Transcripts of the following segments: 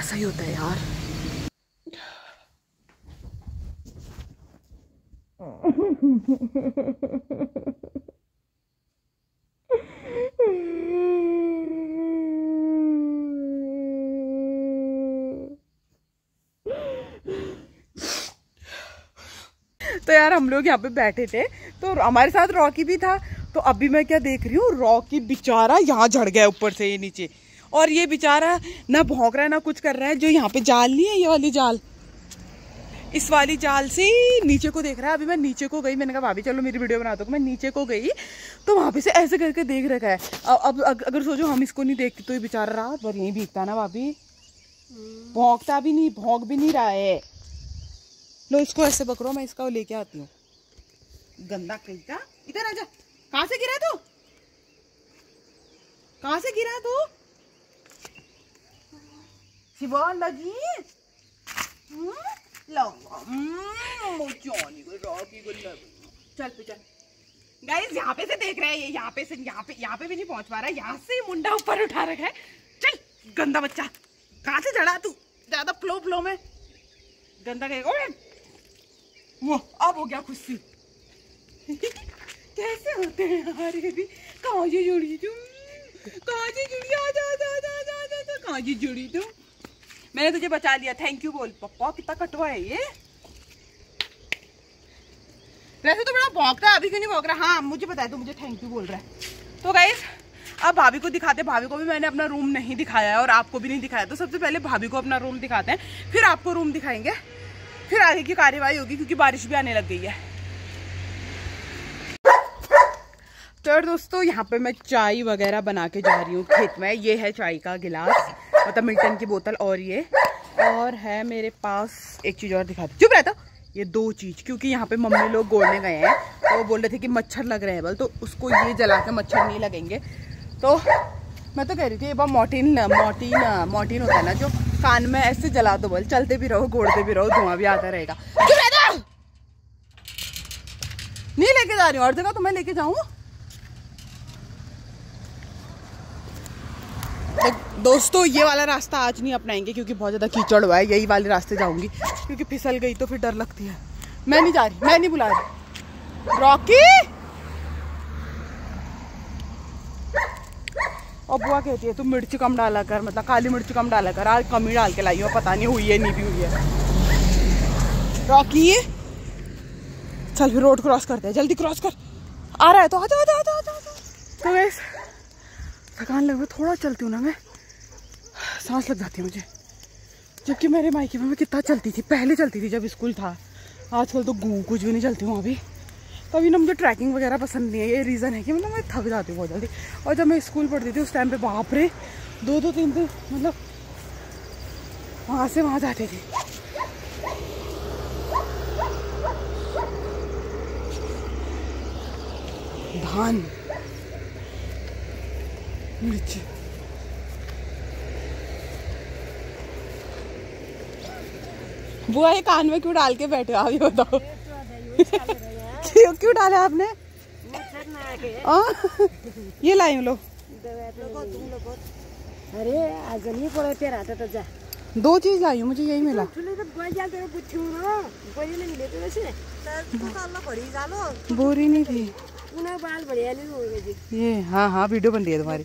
ऐसा ही होता है यार। तो यार हम लोग यहाँ पे बैठे थे तो हमारे साथ रॉकी भी था। तो अभी मैं क्या देख रही हूँ, रॉकी बेचारा यहाँ झड़ गया ऊपर से ये नीचे, और ये बेचारा ना भौंक रहा है ना कुछ कर रहा है। जो यहाँ पे जाल नहीं है, ये वाली जाल, इस वाली जाल से नीचे को देख रहा है। अभी मैं नीचे को गई, मैंने कहा भाभी चलो मेरी वीडियो बना दो। मैं नीचे को गई तो वहां पे से ऐसे करके देख रखा है। अब अगर सोचो हम इसको नहीं देखते तो ये बेचारा रात भर यहीं भीगता ना भाभी, भौंकता भी नहीं, भौंक भी नहीं रहा है। लो इसको ऐसे पकड़ो, मैं इसका लेके आती हूँ। गंदा कहीं का, इधर आजा। कहाँ से गिरा तू, कहाँ से गिरा तू? शिवान लगी चल पे चल। गाइस यहाँ पे से देख रहे हैं ये, यहाँ पे भी नहीं पहुंच पा रहा है, यहाँ से मुंडा ऊपर उठा रखा है। चल गंदा बच्चा, कहाँ से चढ़ा तू? ज्यादा फ्लो में गंदा कहेगा। वो अब हो गया खुशी। कैसे होते हैं यार ये भी। कहाँ से जुड़ी तुम, कहाँ से जुड़ी? आजा कहाँ से जुड़ी तुम? मैंने तुझे बचा लिया, थैंक यू बोल। पप्पा कितना कटवा है ये। वैसे तो बड़ा भौंकता है, अभी क्यों नहीं भौंक रहा? हाँ मुझे पता है, तो मुझे थैंक यू बोल रहा है। तो गाइस अब भाभी को दिखाते। भाभी को भी मैंने अपना रूम नहीं दिखाया है और आपको भी नहीं दिखाया। तो सबसे पहले भाभी को अपना रूम दिखाते हैं, फिर आपको रूम दिखाएंगे, फिर आगे की कार्यवाही होगी क्योंकि बारिश भी आने लग गई है। तो दोस्तों यहाँ पे मैं चाय वगैरह बना के जा रही हूँ खेत में। ये है चाय का गिलास, मतलब मिल्टन की बोतल, और ये और है मेरे पास एक चीज और दिखाती। चुप रहता, ये दो चीज, क्योंकि यहाँ पे मम्मी लोग गोड़ने गए हैं तो वो बोल रहे थे कि मच्छर लग रहे हैं बल, तो उसको ये जला के मच्छर नहीं लगेंगे। तो मैं तो कह रही थी एक बार मॉर्टिन होता है ना, जो कान में ऐसे जला दो बल, चलते भी रहो गोड़ते भी रहो, धुआं भी आता रहेगा। चुप रहता, नहीं लेके जा रही हूँ, और जगह तो मैं लेके जाऊँ। दोस्तों ये वाला रास्ता आज नहीं अपनाएंगे क्योंकि बहुत ज्यादा कीचड़ हुआ है, यही वाले रास्ते जाऊंगी क्योंकि फिसल गई तो फिर डर लगती है। मैं नहीं जा रही, मैं नहीं बुला रही। रॉकी और बुआ कहती है तू मिर्च कम डाला कर, मतलब काली मिर्च कम डाला कर। आज कम ही डाल के लाई हूँ, पता नहीं हुई है नहीं भी हुई है। रॉकी चल फिर रोड क्रॉस करते हैं, जल्दी क्रॉस कर। आ रहा है तो आजा आजा आजा आजा। तो गाइस थकान लग रही, थोड़ा चलती हूँ ना मैं, सांस लग जाती है मुझे। जबकि मेरे मायके में मैं कितना चलती थी, पहले चलती थी जब स्कूल था। आजकल तो कुछ भी नहीं चलती हूँ अभी। तभी ना मुझे ट्रैकिंग वगैरह पसंद नहीं है, ये रीज़न है कि मतलब मैं थक जाती हूँ बहुत जल्दी। और जब मैं स्कूल पढ़ती थी उस टाइम पे बाप रे 2-3 दिन मतलब वहाँ से वहाँ जाते थे। धान मिर्च बुआ ये कान में क्यों डाल के बैठे आप, ये बताओ। क्यों डाला आपने? ये लाई लो। अरे आज नहीं पड़े तेरा तो जा। दो चीज लाई हूँ, मुझे यही मिला। बोरी नहीं थी ये। हाँ हाँ वीडियो बन रही है तुम्हारी।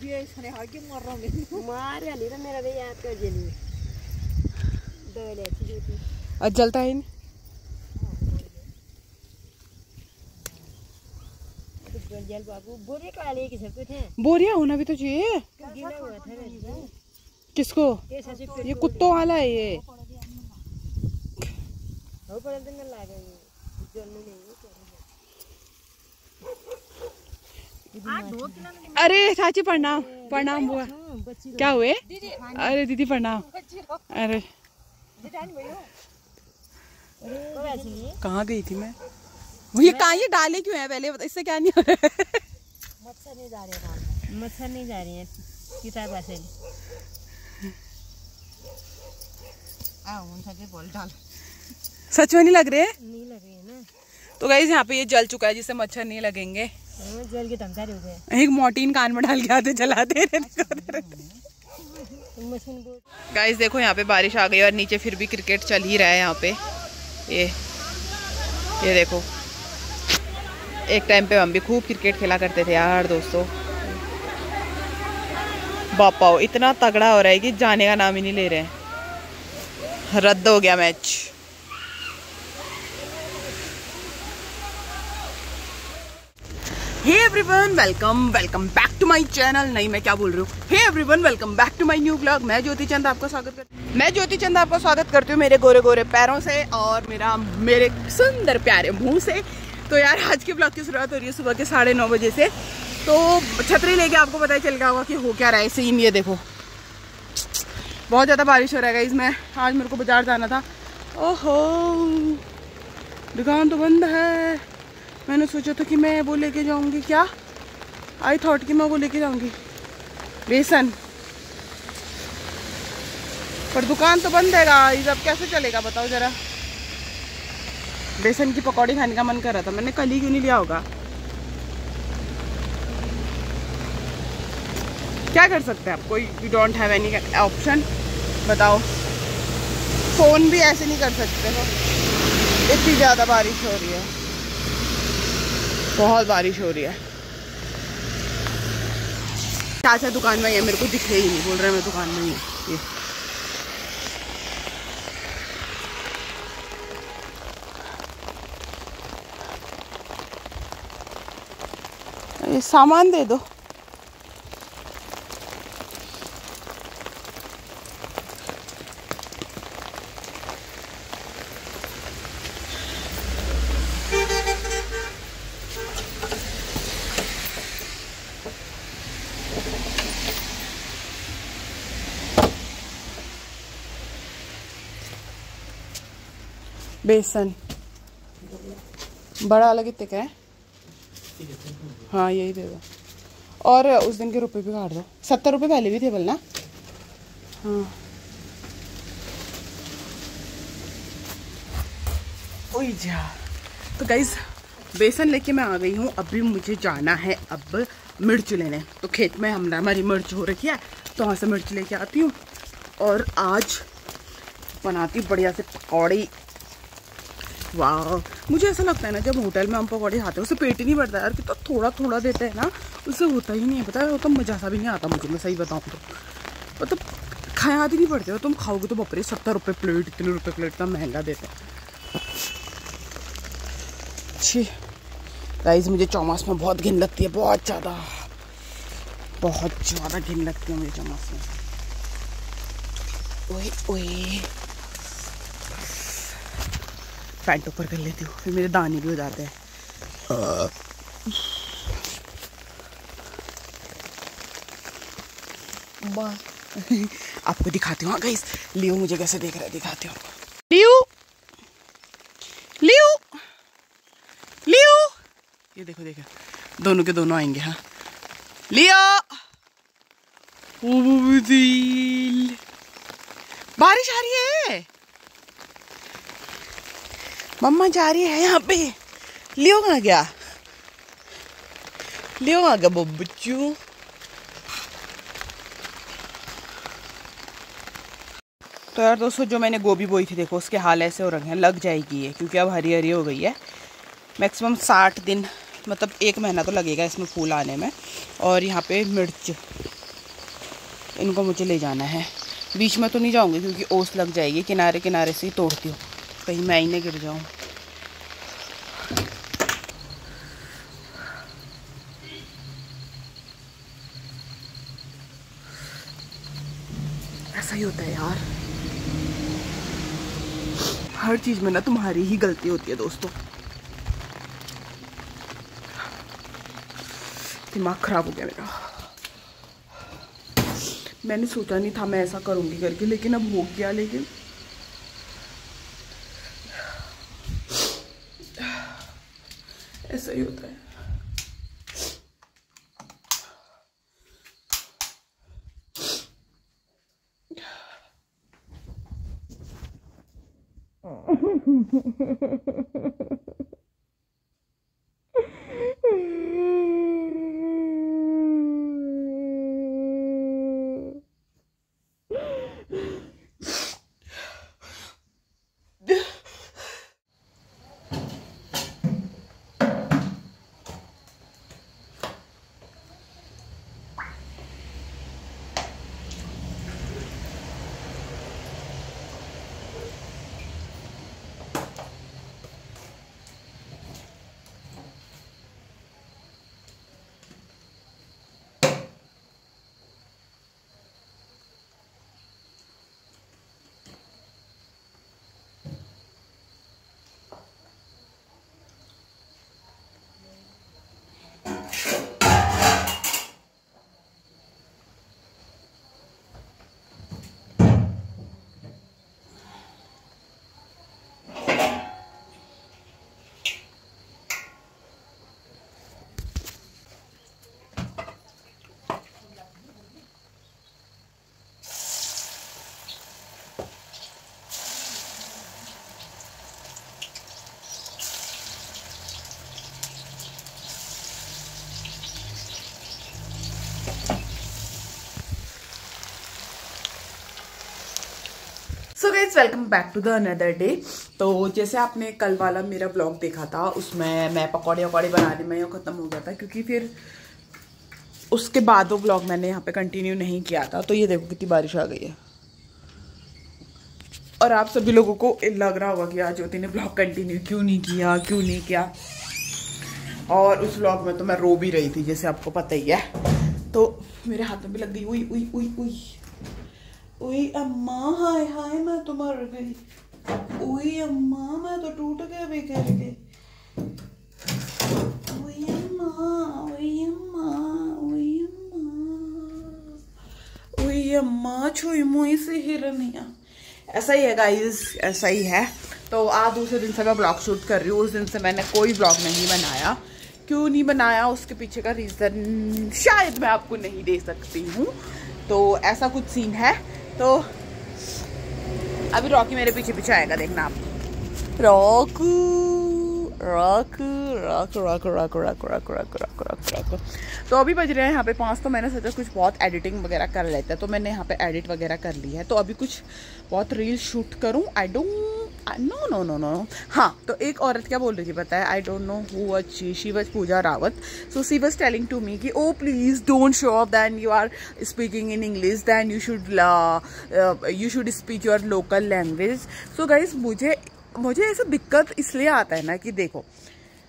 आज जलता है नहीं। बोरिया होना भी तो चाहिए। किसको? ये कुत्तों वाला है ये। अरे चाची प्रणाम। प्रणाम बुआ। क्या हुए? अरे दीदी प्रणाम। अरे कहाँ गई थी मैं? ये कहाँ, ये डाले क्यों है पहले बता, इससे क्या नहीं हो रहा है? मच्छर नहीं जा रहे, मच्छर नहीं जा रही है किताब ऐसे सच में नहीं लग रहे? नहीं लग रही है ना। तो गाइस यहाँ पे ये जल चुका है जिससे मच्छर नहीं लगेंगे। जल के धमकारी हो गए। एक मोर्टीन कान में डाल के आते जलाते मशीन बहुत गाइस देखो यहाँ पे बारिश आ गई और नीचे फिर भी क्रिकेट चल ही रहा है यहाँ पे। ये देखो, एक टाइम पे हम भी खूब क्रिकेट खेला करते थे यार दोस्तों। बापा इतना तगड़ा हो रहा है कि जाने का नाम ही नहीं ले रहे हैं। रद्द हो गया match. Hey everyone, welcome back to my channel. नहीं, मैं क्या बोल रही हूँ। Hey everyone, welcome back to my new blog. मैं ज्योति चंद आपका स्वागत करती हूँ मेरे गोरे गोरे पैरों से और मेरे सुंदर प्यारे मुंह से। तो यार आज के ब्लॉग की शुरुआत हो रही है सुबह के 9:30 बजे से। तो छतरी लेके आपको पता ही चल गया होगा कि हो क्या रहा है सीन। ये देखो बहुत ज़्यादा बारिश हो रहा है। इसमें आज मेरे को बाजार जाना था। ओहो, दुकान तो बंद है। मैंने सोचा था कि मैं वो लेके जाऊंगी, क्या आई थॉट कि मैं वो लेके जाऊंगी बेसन, पर दुकान तो बंद है गाइस। अब कैसे चलेगा बताओ जरा। बेसन की पकौड़ी खाने का मन कर रहा था, मैंने कल ही क्यों नहीं लिया होगा। क्या कर सकते हैं आप, कोई you don't have any option. बताओ, फोन भी ऐसे नहीं कर सकते हो। इतनी ज़्यादा बारिश हो रही है, बहुत बारिश हो रही है। चाचा दुकान में है, मेरे को दिखे ही नहीं, बोल रहे मैं दुकान में ही हूँ। ये सामान दे दो। बेसन बड़ा वाला कितने का है? हाँ यही दे दो। और उस दिन के रुपए भी काट दो। 70 रुपये पहले भी थे बोलना। हाँ ओई जा। तो गाइस बेसन लेके मैं आ गई हूँ। अभी मुझे जाना है अब मिर्च लेने। तो खेत में हमारी मिर्च हो रखी है, तो वहाँ से मिर्च लेके आती हूँ और आज बनाती बढ़िया से पकौड़ी। वाह, मुझे ऐसा लगता है ना जब होटल में हम पकौड़े खाते हैं उससे पेट ही नहीं भरता यार। कितना थोड़ा थोड़ा देते हैं ना, उससे होता ही नहीं है। पता है, वो तो मजा सा भी नहीं आता मुझे, मैं सही बताऊँ तो। मतलब खाया आदि नहीं पड़ते हो, तुम खाओगे तो बाप रे 70 रुपये प्लेट, इतने रुपये प्लेट, इतना महंगा देते हैं। अच्छी गाइस, मुझे चौमास में बहुत घिन लगती है, बहुत ज़्यादा घिन लगती है मुझे चौमास में। ओए ओए, पैंट ऊपर कर लेती हूँ, फिर मेरे दाने भी हो जाते हैं। आपको दिखाती हूँ गाइस, लियो मुझे कैसे देख रहा है, दिखाती हूँ। लियो लियो लियो, ये देखो देखो, दोनों के दोनों आएंगे। हाँ लियो, बारिश आ रही है, मम्मा जा रही है यहाँ पे। लियो कहाँ गया, लियो कहाँ गया बच्चू। तो यार दोस्तों, जो मैंने गोभी बोई थी देखो, उसके हाल ऐसे हो रखे हैं। लग जाएगी ये, क्योंकि अब हरी हरी हो गई है। मैक्सिमम 60 दिन, मतलब 1 महीना तो लगेगा इसमें फूल आने में। और यहाँ पे मिर्च, इनको मुझे ले जाना है। बीच में तो नहीं जाऊँगी क्योंकि ओस लग जाएगी, किनारे किनारे से ही तोड़ती हूँ, कहीं मैं ही नहीं गिर जाऊँ। ऐसा ही होता है यार, हर चीज में ना तुम्हारी ही गलती होती है दोस्तों। दिमाग खराब हो गया मेरा। मैंने सोचा नहीं था मैं ऐसा करूंगी करके, लेकिन अब हो गया। लेकिन ऐसा ही होता है। Guys welcome back to the another day. तो जैसे आपने कल वाला मेरा ब्लॉग देखा था, उसमें मैं पकौड़े वकौड़े बनाने में ख़त्म हो गया था, क्योंकि फिर उसके बाद वो ब्लॉग मैंने यहाँ पे कंटिन्यू नहीं किया था। तो ये देखो कितनी बारिश आ गई है, और आप सभी लोगों को लग रहा होगा कि आज ज्योति ने ब्लॉग कंटिन्यू क्यों नहीं किया। और उस ब्लॉग में तो मैं रो भी रही थी, जैसे आपको पता ही है। तो मेरे हाथ में भी लग गई उई उई उई उई उई अम्मा, हाय हाय मैं तो मर गई, उई अम्मा मैं तो टूट गया बिखर गई, उई अम्मा उई अम्मा उई अम्मा उई अम्मा छुई मुई से हिरनिया। ऐसा ही है गाइस, ऐसा ही है। तो आज दूसरे दिन से मैं ब्लॉग शूट कर रही हूँ। उस दिन से मैंने कोई ब्लॉग नहीं बनाया। क्यों नहीं बनाया, उसके पीछे का रीज़न शायद मैं आपको नहीं दे सकती हूँ। तो ऐसा कुछ सीन है। तो अभी रॉकी मेरे पीछे पीछे आएगा, देखना आप। रॉकू रॉकू रॉकू रॉकू रॉकू रॉकू रॉकू रॉकू रॉकू रॉकू रॉकू। तो अभी बज रहे हैं यहाँ पे 5। तो मैंने सोचा कुछ बहुत एडिटिंग वगैरह कर लेते हैं, तो मैंने यहाँ पे एडिट वगैरह कर ली है। तो अभी कुछ बहुत रील शूट करूँ। आई डोंट नो। हाँ, तो एक औरत क्या बोल रही थी पता है, I don't know who was she was Pooja Rawat. So she was telling to me कि oh please don't show off then you are speaking in English, then you should speak your local language. So guys मुझे ऐसा दिक्कत इसलिए आता है ना कि देखो,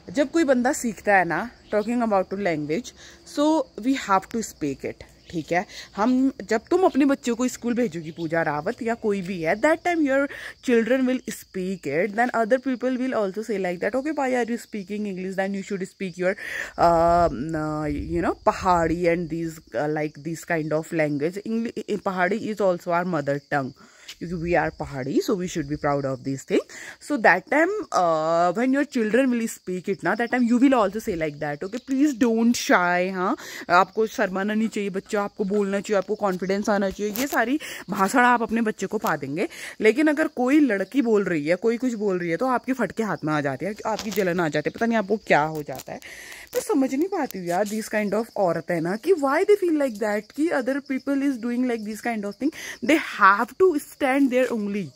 जब कोई बंदा सीखता है ना, talking about to language, so we have to speak it. ठीक है, हम जब तुम अपने बच्चों को स्कूल भेजोगी, पूजा रावत या कोई भी है, that time your children will speak it, then other people will also say like that, okay why are you speaking English, then you should speak your Pahadi and these like this kind of language. Pahadi is also our mother tongue, because we are Pahadi, so we should be proud of these things. So that time when your children will speak it ना, that time you will also say like that, okay please don't shy। हाँ, आपको शर्माना नहीं चाहिए बच्चा, आपको बोलना चाहिए, आपको कॉन्फिडेंस आना चाहिए। ये सारी भाषण आप अपने बच्चे को पा देंगे। लेकिन अगर कोई लड़की बोल रही है, कोई कुछ बोल रही है, तो आपके फटके हाथ में आ जाती है, आपकी जलन आ जाती है, पता नहीं आपको क्या हो जाता है। मैं समझ नहीं पाती हूँ यार, दिस काइंड ऑफ औरत है ना, कि why they feel like that कि other people is doing like this kind of thing, they have to stand their उंगली।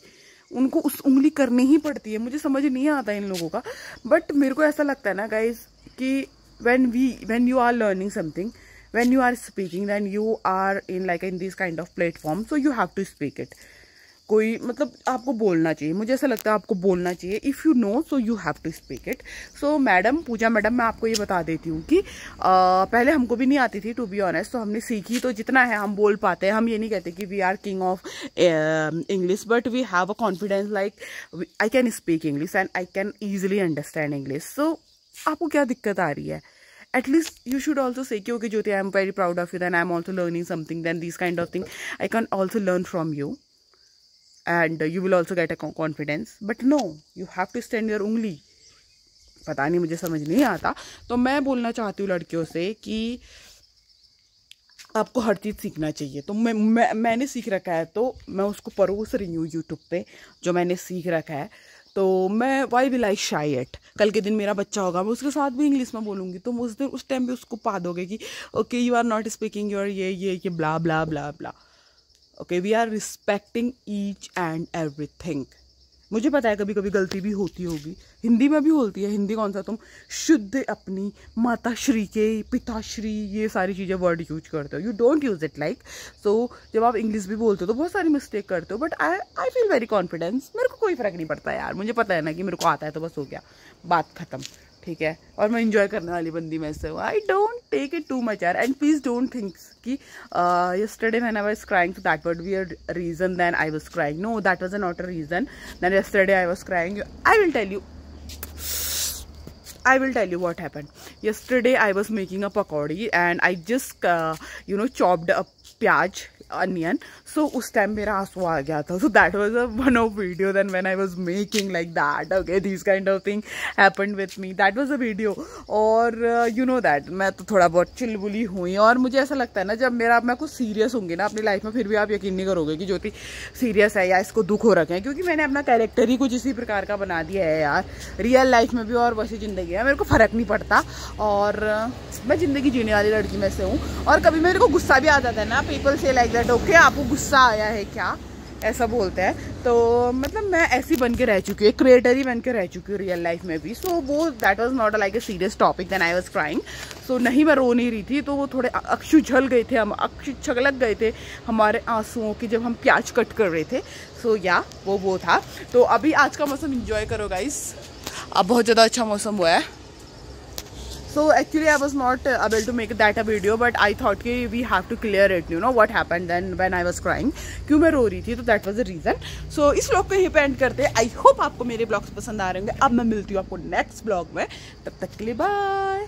उनको उस उंगली करनी ही पड़ती है। मुझे समझ नहीं आता इन लोगों का, बट मेरे को ऐसा लगता है ना गाइज कि when you are learning something, when you are speaking, then you are in like in this kind of platform, so you have to speak it। कोई मतलब आपको बोलना चाहिए, मुझे ऐसा लगता है आपको बोलना चाहिए। If you know so you have to speak it. So madam, Pooja madam, मैं आपको ये बता देती हूँ कि पहले हमको भी नहीं आती थी टू बी ऑनेस्ट। तो हमने सीखी, तो जितना है हम बोल पाते हैं। हम ये नहीं कहते कि we are king of English, but we have a confidence like I can speak English and I can easily understand English. So आपको क्या दिक्कत आ रही है? At least you should also say कि okay Jyoti, I am very proud of you, then I am also learning something, then these kind of thing I can also learn from you and you will also get a confidence, but no, you have to stand your ungli। पता नहीं, मुझे समझ नहीं आता। तो मैं बोलना चाहती हूँ लड़कियों से कि आपको हर चीज़ सीखना चाहिए। तो मैंने सीख रखा है, तो मैं उसको परोस रही हूँ यूट्यूब पे, जो मैंने सीख रखा है। तो मैं वाई विल आई शाई इट। कल के दिन मेरा बच्चा होगा, मैं उसके साथ भी इंग्लिश में बोलूँगी, तो उस टाइम भी उसको पा दोगे कि okay you are not speaking your ये blah blah blah blah. Okay, we are respecting each and everything. मुझे पता है कभी कभी गलती भी होती होगी, हिंदी में भी होती है। हिंदी कौन सा तुम शुद्ध अपनी माता श्री के, पिताश्री, ये सारी चीज़ें वर्ड यूज करते हो, you don't use it like. So जब आप इंग्लिश भी बोलते हो तो बहुत सारी मिस्टेक करते हो, but I feel very confidence. मेरे को कोई फ़र्क नहीं पड़ता यार, मुझे पता है ना कि मेरे को आता है, तो बस हो गया, बात खत्म। ठीक है, और मैं इंजॉय करने वाली बंदी में से हूँ। I don't take it too much यार, एंड प्लीज डोंट थिंक कि yesterday when I was crying, so that would be a reason then I was crying. No, that was not a reason. Then yesterday I was crying. I will tell you what happened. Yesterday I was making a pakodi and I just chopped a pyaj, onion. So उस time मेरा आंसू आ गया था. So that was a one of video then when I was making like that. Okay, these kind of thing happened with me. That was a video. और you know that मैं तो थोड़ा बहुत चिलबुली हुई. और मुझे ऐसा लगता है ना, जब मैं कुछ सीरियस होंगी ना अपनी लाइफ में, फिर भी आप यकीन नहीं करोगे कि ज्योति सीरियस है या इसको दुख हो रखे हैं, क्योंकि मैंने अपना कैरेक्टर ही कुछ इसी प्रकार का बना दिया है यार, रियल लाइफ में भी और वैसी ज़िंदगी है. मेरे को फ़र्क नहीं पड़ता और मैं ज़िंदगी जीने वाली लड़की में से हूँ. और कभी मेरे को गुस्सा भी आ जाता है ना, पीपल से लाइक दैट, ओके आपको गुस्सा आया है क्या, ऐसा बोलते हैं। तो मतलब मैं ऐसी बन के रह चुकी हूँ, क्रिएटर ही बन के रह चुकी हूँ रियल लाइफ में भी। सो वो that was not like a serious topic then I was crying. So नहीं, मैं रो नहीं रही थी, तो वो थोड़े अक्षु झल गए थे, हम अक्षु छलक गए थे हमारे आंसुओं की जब हम प्याज कट कर रहे थे। सो या वो था। तो अभी आज का मौसम इंजॉय करो गाइस, अब बहुत ज़्यादा अच्छा मौसम हुआ है। So actually I was not able to make that a video, but I thought कि we have to clear it, you know what happened then when I was crying, क्यों मैं रो रही थी, तो that was the reason। So इस vlog को यहीं पे एंड करते हैं। आई होप आपको मेरे ब्लॉग्स पसंद आ रहे होंगे। अब मैं मिलती हूँ आपको नेक्स्ट ब्लॉग में, तब तक के लिए बाय।